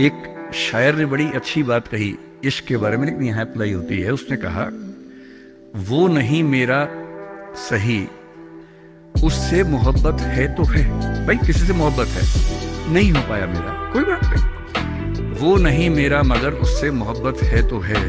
एक शायर ने बड़ी अच्छी बात कही इश्क के बारे में, लेकिन यहाँ अप्लाई होती है। उसने कहा, वो नहीं मेरा सही, उससे मोहब्बत है तो है। भाई किसी से मोहब्बत है, नहीं हो पाया मेरा, कोई बात नहीं। वो नहीं मेरा मगर उससे मोहब्बत है तो है।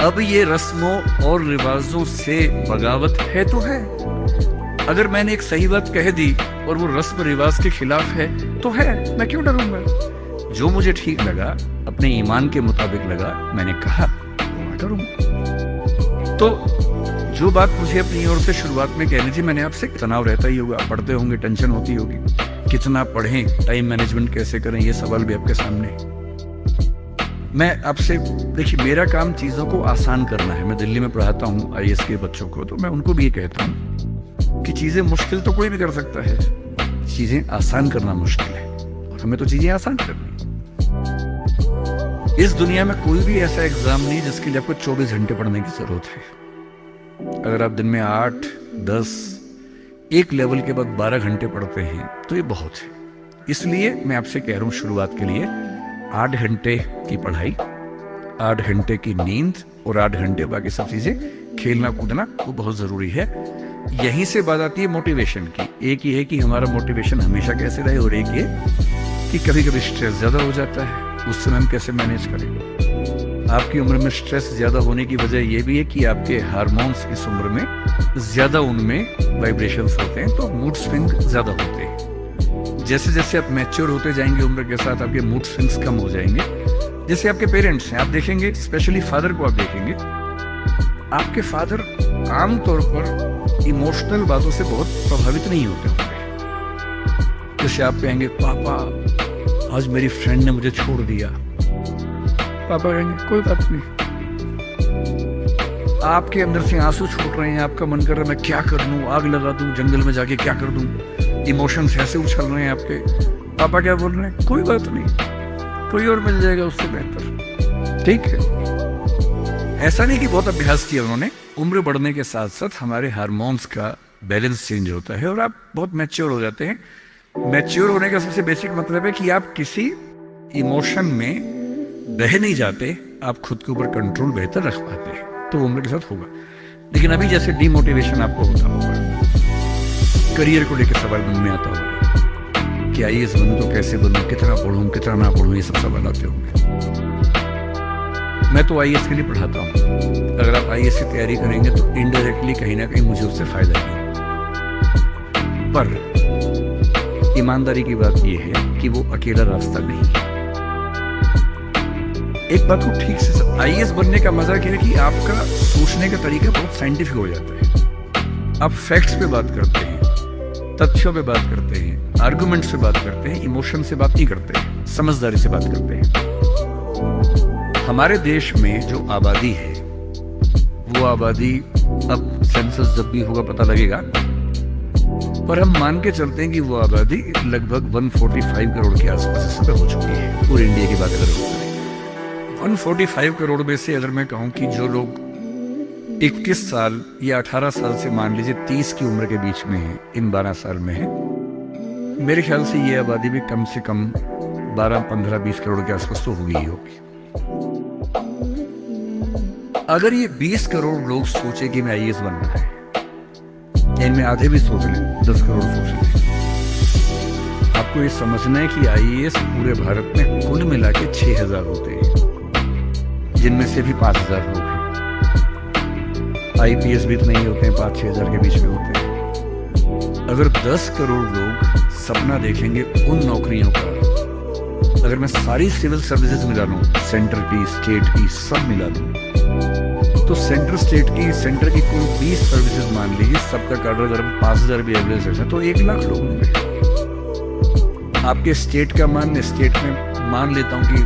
अब ये रस्मों और रिवाजों से बगावत है तो है। अगर मैंने एक सही बात कह दी और वो रस्म रिवाज के खिलाफ है तो है, मैं क्यों डरूंगा। जो मुझे ठीक लगा, अपने ईमान के मुताबिक लगा, मैंने कहा, मैं डरूंगा। तो जो बात मुझे अपनी ओर से शुरुआत में कहनी थी, मैंने आपसे, तनाव रहता ही होगा, पढ़ते होंगे, टेंशन होती होगी, कितना पढ़ें, टाइम मैनेजमेंट कैसे करें, ये सवाल भी आपके सामने है। मैं आपसे, देखिए, मेरा काम चीज़ों को आसान करना है। मैं दिल्ली में पढ़ाता हूँ आईएएस के बच्चों को, तो मैं उनको भी ये कहता हूँ कि चीज़ें मुश्किल तो कोई भी कर सकता है, चीज़ें आसान करना मुश्किल है, और हमें तो चीज़ें आसान करनी। इस दुनिया में कोई भी ऐसा एग्जाम नहीं जिसके लिए आपको 24 घंटे पढ़ने की जरूरत है। अगर आप दिन में 8, 10, एक लेवल के बाद 12 घंटे पढ़ते हैं तो ये बहुत है। इसलिए मैं आपसे कह रहा हूँ, शुरुआत के लिए 8 घंटे की पढ़ाई, 8 घंटे की नींद और 8 घंटे बाकी सब चीजें, खेलना कूदना, वो बहुत जरूरी है। यहीं से बात आती है मोटिवेशन की। एक ये है कि हमारा मोटिवेशन हमेशा कैसे रहे, और एक ये कि कभी कभी स्ट्रेस ज्यादा हो जाता है, उस समय हम कैसे मैनेज करें। आपकी उम्र में स्ट्रेस ज्यादा होने की वजह यह भी है कि आपके हार्मोन्स इस उम्र में ज्यादा, उनमें वाइब्रेशंस होते हैं, तो मूड स्विंग ज्यादा होते हैं। जैसे जैसे आप मैच्योर होते जाएंगे उम्र के साथ, आपके मूड स्विंग्स कम हो जाएंगे। जैसे आपके पेरेंट्स हैं, आप देखेंगे, स्पेशली फादर को आप देखेंगे, आपके फादर आमतौर पर इमोशनल बातों से बहुत प्रभावित नहीं होते होंगे। जैसे आप कहेंगे, पापा आज मेरी फ्रेंड ने मुझे छोड़ दिया, पापा कहेंगे कोई बात नहीं। आपके अंदर से आंसू छूट रहे हैं, आपका मन कर रहा है मैं क्या कर लूं, आग लगा दूं, जंगल में जाके क्या कर दूं, इमोशंस ऐसे उछल रहे हैं आपके। पापा क्या बोल रहे हैं, कोई बात नहीं, कोई और मिल जाएगा उससे बेहतर, ठीक है। ऐसा नहीं कि बहुत अभ्यास किया उन्होंने। उम्र बढ़ने के साथ साथ हमारे हार्मोन्स का बैलेंस चेंज होता है और आप बहुत मैच्योर हो जाते हैं। मैच्योर होने का सबसे बेसिक मतलब है कि आप किसी इमोशन में बह नहीं जाते, आप खुद के ऊपर कंट्रोल बेहतर रख पाते हैं, तो उम्र के साथ होगा। लेकिन अभी जैसे डिमोटिवेशन आपको होता होगा, करियर को लेकर सवाल मन में आता होगा कि आईएएस बनूं तो कैसे बनूं, कितना पढ़ूं, कितना ना पढ़ूं, ये सब सवाल आते होंगे। मैं तो आईएएस के लिए पढ़ाता हूं। अगर आप आईएएस की तैयारी करेंगे तो इनडायरेक्टली कहीं ना कहीं मुझे उससे फायदा है। पर ईमानदारी की बात यह है कि वो अकेला रास्ता नहीं है। एक बात को ठीक से, आईएएस बनने का मजा क्या है कि आपका सोचने का तरीका बहुत साइंटिफिक हो जाता है। आप फैक्ट्स पे बात करते हैं, तथ्यों पे बात करते हैं, आर्गुमेंट्स पे बात करते हैं, इमोशन से बात नहीं करते हैं, समझदारी से बात करते हैं। हमारे देश में जो आबादी है, वो आबादी, अब सेंसस जब भी होगा पता लगेगा, पर हम मान के चलते हैं कि वो आबादी लगभग 145 करोड़ के आसपास इस समय हो चुकी है। पूरे इंडिया की बात अगर हम करें, 145 करोड़ में से अगर मैं कहूँ कि जो लोग 21 साल या 18 साल से मान लीजिए 30 की उम्र के बीच में है, इन 12 साल में है, मेरे ख्याल से ये आबादी भी कम से कम 12, 15, 20 करोड़ के आसपास तो होगी ही होगी। अगर ये 20 करोड़ लोग सोचे कि मैं आईएएस बनना है, इनमें आधे भी सोच लें, 10 करोड़ सोच लें, आपको ये समझना है कि आईएएस पूरे भारत में कुल मिला के 6000 होते हैं, जिनमें से भी 5000 लोग हैं। आईपीएस भी तो नहीं होते हैं, 5-6 हजार के बीच में होते हैं। अगर 10 करोड़ लोग सपना देखेंगे उन नौकरियों का, अगर मैं सारी सिविल सर्विसेज मिला लूं, सेंटर की, स्टेट की, सब मिला लूं, तो सेंटर स्टेट की, सेंटर की कुल 20 सर्विसेज मान लीजिए, सबका कार्ड अगर 5000 भी एवरेज है तो 1 लाख लोग होंगे। आपके स्टेट का स्टेट में मान लेता हूं कि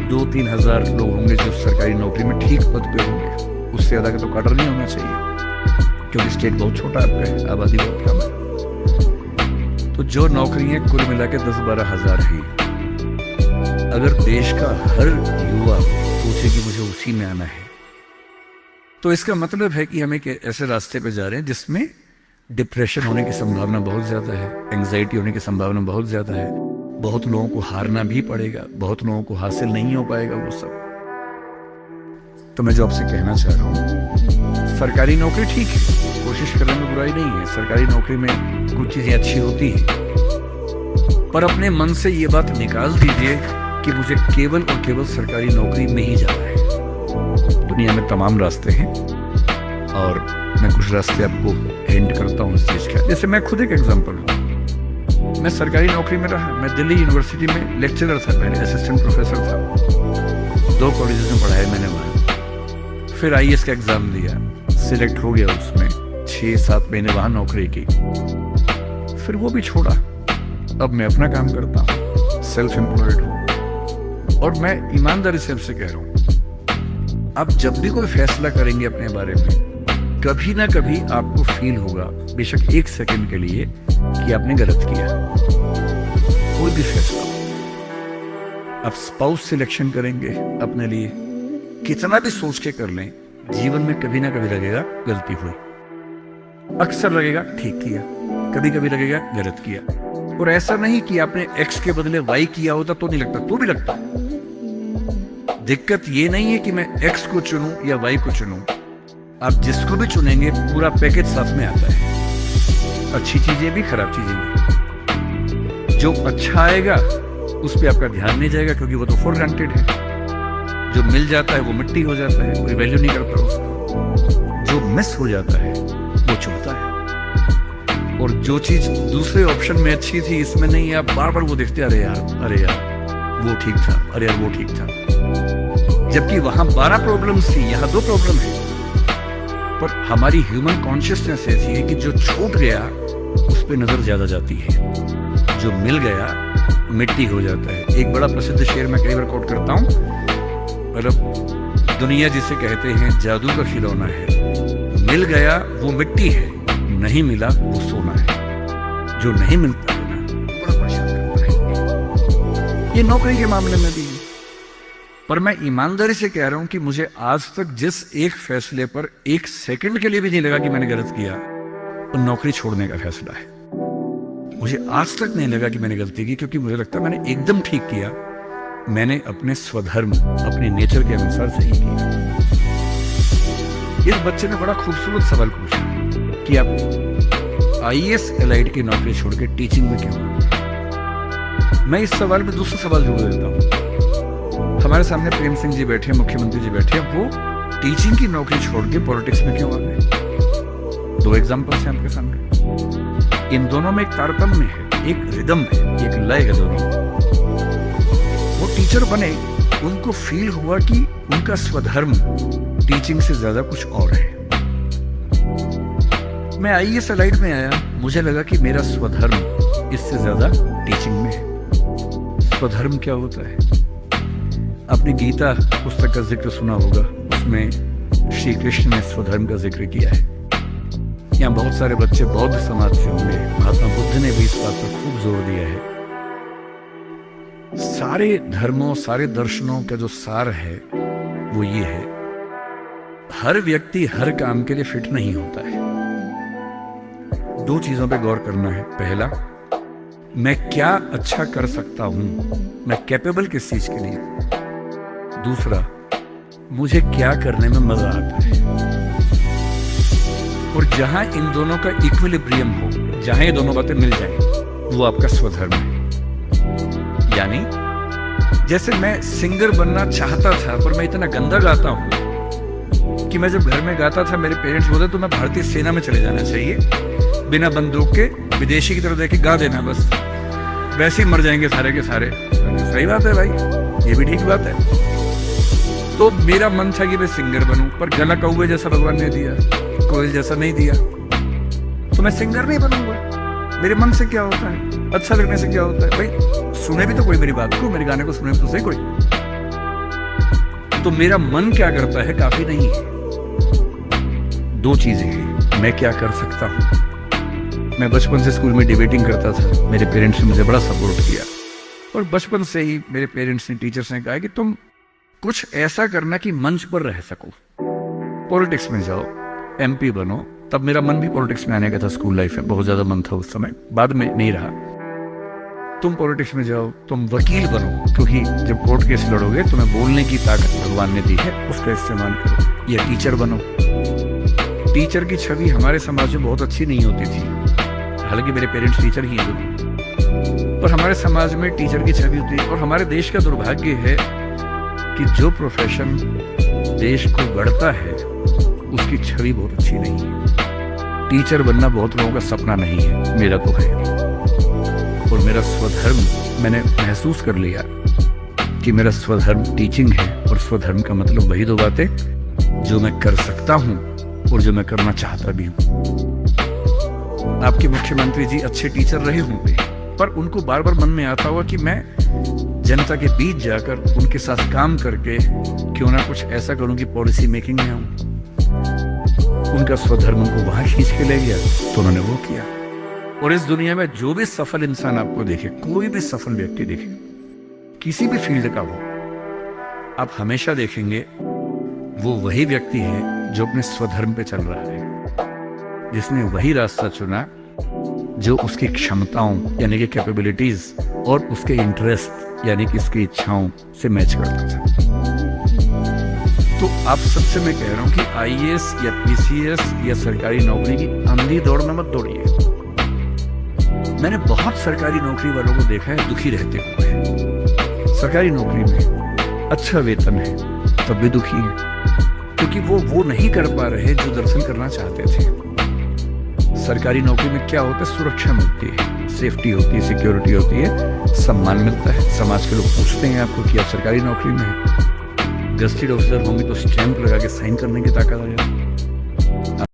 2-3 हजार लोग होंगे जो सरकारी नौकरी में ठीक पद पे होंगे, उससे ज्यादा का तो कार्डर नहीं होना चाहिए, क्योंकि स्टेट बहुत छोटा आपका है, आबादी बहुत कम है। तो जो नौकरियां कुल मिला के 10-12 हजार हैं, अगर देश का हर युवा सोचे कि मुझे उसी में आना है, तो इसका मतलब है कि हम एक ऐसे रास्ते पे जा रहे हैं जिसमें डिप्रेशन होने की संभावना बहुत ज्यादा है, एंजाइटी होने की संभावना बहुत ज्यादा है, बहुत लोगों को हारना भी पड़ेगा, बहुत लोगों को हासिल नहीं हो पाएगा वो सब। तो मैं जो आपसे कहना चाह रहा हूँ, सरकारी नौकरी ठीक है, कोशिश करने में बुराई नहीं है, सरकारी नौकरी में कुछ चीजें अच्छी होती हैं, पर अपने मन से ये बात निकाल दीजिए कि मुझे केवल और केवल सरकारी नौकरी में ही जाना है। दुनिया में तमाम रास्ते हैं और मैं कुछ रास्ते आपको हिंट करता हूँ इस चीज का। जैसे मैं खुद एक एग्जांपल हूँ, मैं सरकारी नौकरी में रहा, मैं दिल्ली यूनिवर्सिटी में लेक्चरर था, पहले असिस्टेंट प्रोफेसर था, 2 कॉलेजेस में पढ़ाया मैंने वहाँ। फिर IAS का एग्जाम दिया, सिलेक्ट हो गया, उसमें 6-7 महीने वहां नौकरी की, फिर वो भी छोड़ा। अब मैं अपना काम करता हूँ, सेल्फ एम्प्लॉयड हूँ। और मैं ईमानदारी से आपसे कह रहा हूँ, आप जब भी कोई फैसला करेंगे अपने बारे में, कभी ना कभी आपको फील होगा, बेशक 1 सेकंड के लिए, कि आपने गलत किया। कोई भी फैसला, आप स्पाउस सिलेक्शन करेंगे अपने लिए, कितना भी सोच के कर लें, जीवन में कभी ना कभी लगेगा गलती हुई, अक्सर लगेगा ठीक किया, कभी कभी लगेगा गलत किया। और ऐसा नहीं कि आपने X के बदले Y किया होता तो नहीं लगता, तो भी लगता। दिक्कत ये नहीं है कि मैं X को चुनूं या Y को चुनूं, आप जिसको भी चुनेंगे पूरा पैकेज साथ में आता है, अच्छी चीजें भी, खराब चीजें भी। जो अच्छा आएगा उस पर आपका ध्यान नहीं जाएगा, क्योंकि वो तो फॉर ग्रांटेड है। जो मिल जाता है वो मिट्टी हो जाता है, कोई वैल्यू नहीं करता उसको। जो मिस हो जाता है वो चुभता है। और जो चीज दूसरे ऑप्शन में अच्छी थी, इसमें नहीं है, आप बार बार वो देखते, अरे यार वो ठीक था, अरे यार वो ठीक था। जबकि वहां 12 प्रॉब्लम्स थी, यहाँ 2 प्रॉब्लम है। पर हमारी ह्यूमन कॉन्शियसनेस ऐसी है कि जो छूट गया उस पर नजर ज्यादा जाती है, जो मिल गया मिट्टी हो जाता है। एक बड़ा प्रसिद्ध शेर मैं कई बार कोट करता हूं, मतलब दुनिया जिसे कहते हैं जादू का खिलौना है, मिल गया वो मिट्टी है, नहीं मिला वो सोना है। जो नहीं मिलता है ना, बड़ा परेशान करता है। ये नौकरी के मामले में भी है। पर मैं ईमानदारी से कह रहा हूं कि मुझे आज तक जिस एक फैसले पर 1 सेकंड के लिए भी नहीं लगा कि मैंने गलत किया, वो नौकरी छोड़ने का फैसला है। मुझे आज तक नहीं लगा कि मैंने गलती की, क्योंकि मुझे लगता है मैंने एकदम ठीक किया। मैंने अपने स्वधर्म, अपने नेचर के अनुसार सही किया। इस बच्चे ने बड़ा खूबसूरत सवाल पूछा कि आप IAS एलाइड की नौकरी छोड़ के टीचिंग में क्यों? मैं इस सवाल में दूसरा सवाल जोड़ देता हूँ। हमारे सामने प्रेम सिंह जी बैठे, मुख्यमंत्री जी बैठे, वो टीचिंग की नौकरी छोड़ के पॉलिटिक्स में क्यों आ गए? 2 एग्जाम्पल्स हैं आपके सामने। इन दोनों में एक तारतम्य है, एक रिदम है, एक लय है दोनों। वो टीचर बने, उनको फील हुआ कि उनका स्वधर्म टीचिंग से ज्यादा कुछ और है। मैं IAS एलाइड में आया, मुझे लगा कि मेरा स्वधर्म इससे ज्यादा टीचिंग में है। स्वधर्म क्या होता है? आपने गीता पुस्तक का जिक्र सुना होगा, उसमें श्री कृष्ण ने स्वधर्म का जिक्र किया है। यहाँ बहुत सारे बच्चे बौद्ध समाज से होंगे, महात्मा बुद्ध ने भी इस बात पर खूब जोर दिया है। सारे धर्मों, सारे दर्शनों का जो सार है वो ये है, हर व्यक्ति हर काम के लिए फिट नहीं होता है। 2 चीजों पे गौर करना है। पहला, मैं क्या अच्छा कर सकता हूं, मैं कैपेबल किस चीज के लिए। दूसरा, मुझे क्या करने में मजा आता है। और जहां इन दोनों का इक्विलिब्रियम हो, जहां ये दोनों बातें मिल जाएं, वो आपका स्वधर्म है। यानी जैसे मैं सिंगर बनना चाहता था, पर मैं इतना गंदा गाता हूं कि मैं जब घर में गाता था, मेरे पेरेंट्स बोलते तो मैं भारतीय सेना में चले जाना चाहिए, बिना बंदूक के विदेशी की तरफ देख के गा देना, बस वैसे ही मर जाएंगे सारे के सारे। सही बात है भाई, ये भी ठीक बात है। तो मेरा मन था कि मैं सिंगर बनूं, पर गला कौवे जैसा भगवान ने दिया, कोयल जैसा नहीं दिया, तो मैं सिंगर नहीं बनूंगा। मेरे मन से क्या होता है, अच्छा लगने से क्या होता है? भाई सुने भी तो कोई मेरी बात को, मेरे गाने को सुने भी तो सही कोई। तो मेरा मन क्या करता है काफी नहीं है। 2 चीजें हैं, मैं क्या कर सकता हूं। मैं बचपन से स्कूल में डिबेटिंग करता था, मेरे पेरेंट्स ने मुझे बड़ा सपोर्ट किया, और बचपन से ही मेरे पेरेंट्स ने, टीचर्स ने कहा कि तुम कुछ ऐसा करना कि मंच पर रह सको, पॉलिटिक्स में जाओ, MP बनो। तब मेरा मन भी पॉलिटिक्स में आने का था, स्कूल लाइफ में बहुत ज्यादा मन था उस समय, बाद में नहीं रहा। तुम पॉलिटिक्स में जाओ, तुम वकील बनो, क्योंकि जब कोर्ट केस लड़ोगे तुम्हें बोलने की ताकत भगवान ने दी है, उसका इस्तेमाल करो। या टीचर बनो। टीचर की छवि हमारे समाज में बहुत अच्छी नहीं होती थी, हालांकि मेरे पेरेंट्स टीचर ही थे, पर हमारे समाज में टीचर की छवि होती है। और हमारे देश का दुर्भाग्य है कि जो प्रोफेशन देश को गढ़ता है उसकी छवि बहुत अच्छी नहीं है। टीचर बनना बहुत लोगों का सपना नहीं है, मेरा तो है। और मेरा स्वधर्म मैंने महसूस कर लिया कि मेरा स्वधर्म टीचिंग है। और स्वधर्म का मतलब वही दो बातें जो मैं कर सकता हूं और जो मैं करना चाहता भी हूं। आपके मुख्यमंत्री जी अच्छे टीचर रहे होंगे, पर उनको बार बार मन में आता होगा कि मैं जनता के बीच जाकर उनके साथ काम करके क्यों ना कुछ ऐसा करूं कि पॉलिसी मेकिंग में आऊं। उनका स्वधर्म उनको वहां खींच के ले गया, तो उन्होंने वो किया। और इस दुनिया में जो भी सफल इंसान आपको देखे, कोई भी सफल व्यक्ति देखे, किसी भी फील्ड का हो, आप हमेशा देखेंगे वो वही व्यक्ति है जो अपने स्वधर्म पे चल रहा है, जिसने वही रास्ता चुना जो उसकी क्षमताओं यानी कि कैपेबिलिटीज और उसके इंटरेस्ट यानी कि उसकी इच्छाओं से मैच करता था। तो आप सबसे मैं कह रहा हूं कि आईएएस या पीसीएस या सरकारी नौकरी की अंधी दौड़ में मत दौड़िए। मैंने बहुत सरकारी नौकरी वालों को देखा है दुखी रहते हुए। सरकारी नौकरी में अच्छा वेतन है तब भी दुखी है, क्योंकि वो नहीं कर पा रहे जो दरअसल करना चाहते थे। सरकारी नौकरी में क्या होता है? सुरक्षा मिलती है, सेफ्टी होती है, सिक्योरिटी होती है, सम्मान मिलता है। समाज के लोग पूछते हैं आपको कि आप सरकारी नौकरी में हैं। गस्टेड ऑफिसर होंगे तो स्टैंप लगा के साइन करने की ताकत आ जाती है।